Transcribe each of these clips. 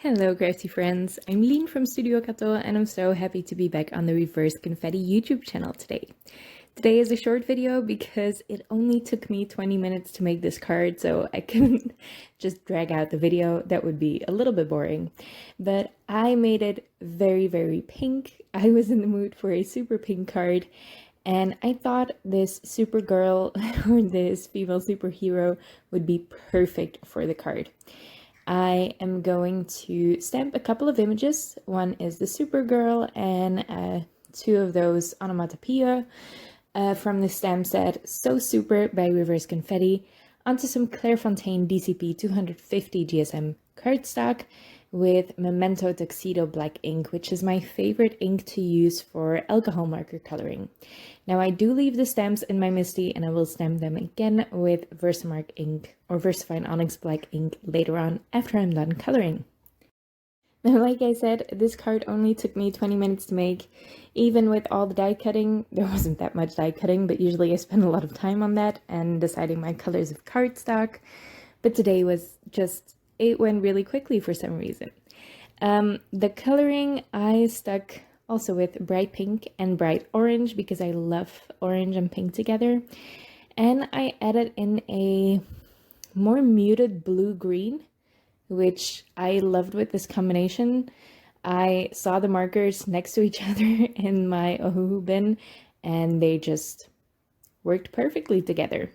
Hello crafty friends, I'm Lien from Studio Kato and I'm so happy to be back on the Reverse Confetti YouTube channel today. Today is a short video because it only took me 20 minutes to make this card, so I couldn't just drag out the video. That would be a little bit boring. But I made it very pink. I was in the mood for a super pink card and I thought this Supergirl or this female superhero would be perfect for the card. I am going to stamp a couple of images. One is the Supergirl and two of those onomatopoeia from the stamp set So Super by Reverse Confetti onto some Clairefontaine DCP 250 GSM cardstock with Memento Tuxedo black ink, which is my favorite ink to use for alcohol marker coloring. Now I do leave the stamps in my Misti and I will stamp them again with Versamark ink or Versafine Onyx black ink later on after I'm done coloring. Now, like I said, this card only took me 20 minutes to make. Even with all the die cutting, there wasn't that much die cutting, but usually I spend a lot of time on that and deciding my colors of cardstock. But today was just, it went really quickly for some reason. The coloring I stuck also with bright pink and bright orange because I love orange and pink together. And I added in a more muted blue-green, which I loved with this combination. I saw the markers next to each other in my Ohuhu bin and they just worked perfectly together.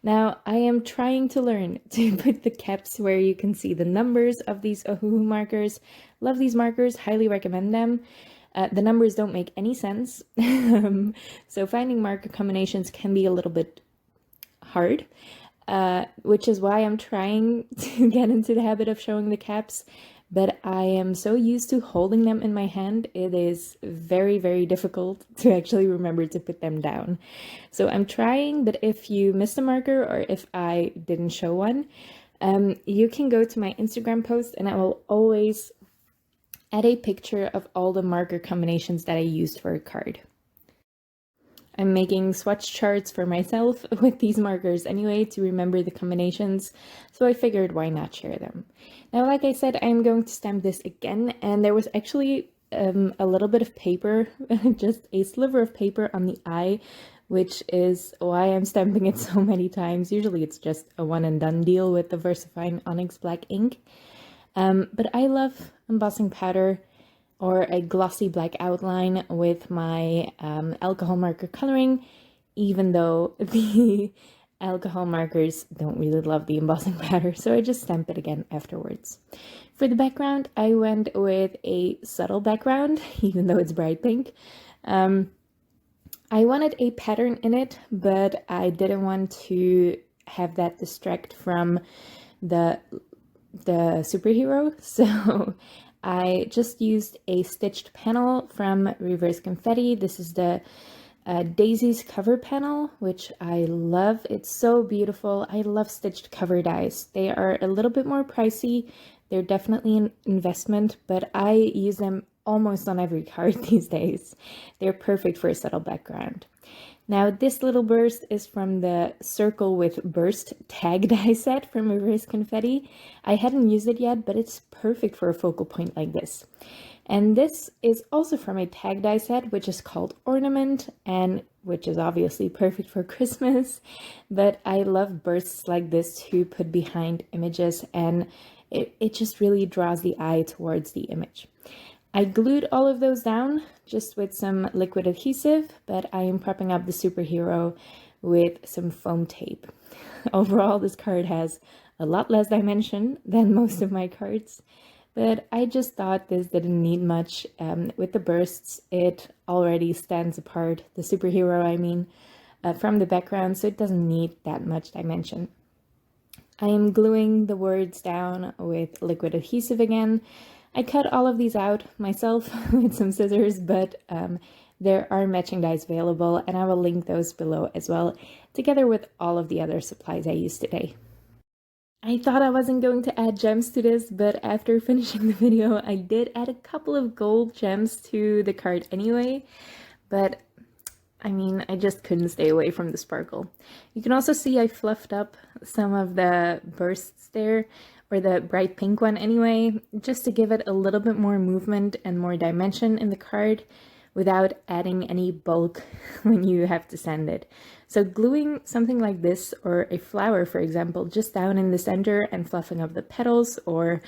Now I am trying to learn to put the caps where you can see the numbers of these Ohuhu markers. Love these markers, highly recommend them. The numbers don't make any sense, so finding marker combinations can be a little bit hard. Which is why I'm trying to get into the habit of showing the caps, but I am so used to holding them in my hand, it is very difficult to actually remember to put them down. So I'm trying, but if you missed a marker or if I didn't show one, you can go to my Instagram post and I will always add a picture of all the marker combinations that I used for a card. I'm making swatch charts for myself with these markers anyway to remember the combinations, so I figured why not share them. Now, like I said, I'm going to stamp this again, and there was actually a little bit of paper, just a sliver of paper on the eye, which is why I'm stamping it so many times. Usually it's just a one and done deal with the Versafine Onyx black ink. But I love embossing powder or a glossy black outline with my alcohol marker coloring, even though the alcohol markers don't really love the embossing powder, so I just stamp it again afterwards. For the background, I went with a subtle background, even though it's bright pink. I wanted a pattern in it, but I didn't want to have that distract from the superhero, so I just used a stitched panel from Reverse Confetti. This is the Daisies cover panel, which I love. It's so beautiful. I love stitched cover dies. They are a little bit more pricey. They're definitely an investment, but I use them almost on every card these days. They're perfect for a subtle background. Now, this little burst is from the Circle with Burst tag die set from Reverse Confetti. I hadn't used it yet, but it's perfect for a focal point like this. And this is also from a tag die set, which is called Ornament, and which is obviously perfect for Christmas. But I love bursts like this to put behind images, and it just really draws the eye towards the image. I glued all of those down just with some liquid adhesive, but I am prepping up the superhero with some foam tape. Overall, this card has a lot less dimension than most of my cards, but I just thought this didn't need much. With the bursts, it already stands apart, the superhero I mean, from the background, so it doesn't need that much dimension. I am gluing the words down with liquid adhesive again. I cut all of these out myself with some scissors, but there are matching dies available and I will link those below as well, together with all of the other supplies I used today. I thought I wasn't going to add gems to this, but after finishing the video, I did add a couple of gold gems to the card anyway, but I mean, I just couldn't stay away from the sparkle. You can also see I fluffed up some of the bursts there or the bright pink one anyway, just to give it a little bit more movement and more dimension in the card without adding any bulk when you have to sand it. So gluing something like this, or a flower for example, just down in the center and fluffing up the petals, or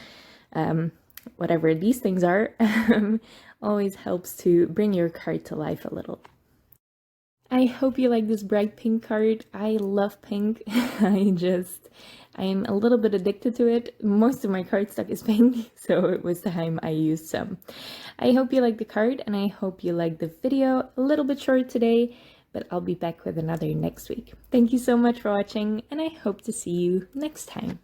whatever these things are, always helps to bring your card to life a little. I hope you like this bright pink card. I love pink. I'm a little bit addicted to it. Most of my cardstock is pink, so it was time I used some. I hope you like the card, and I hope you like the video. A little bit short today, but I'll be back with another next week. Thank you so much for watching, and I hope to see you next time.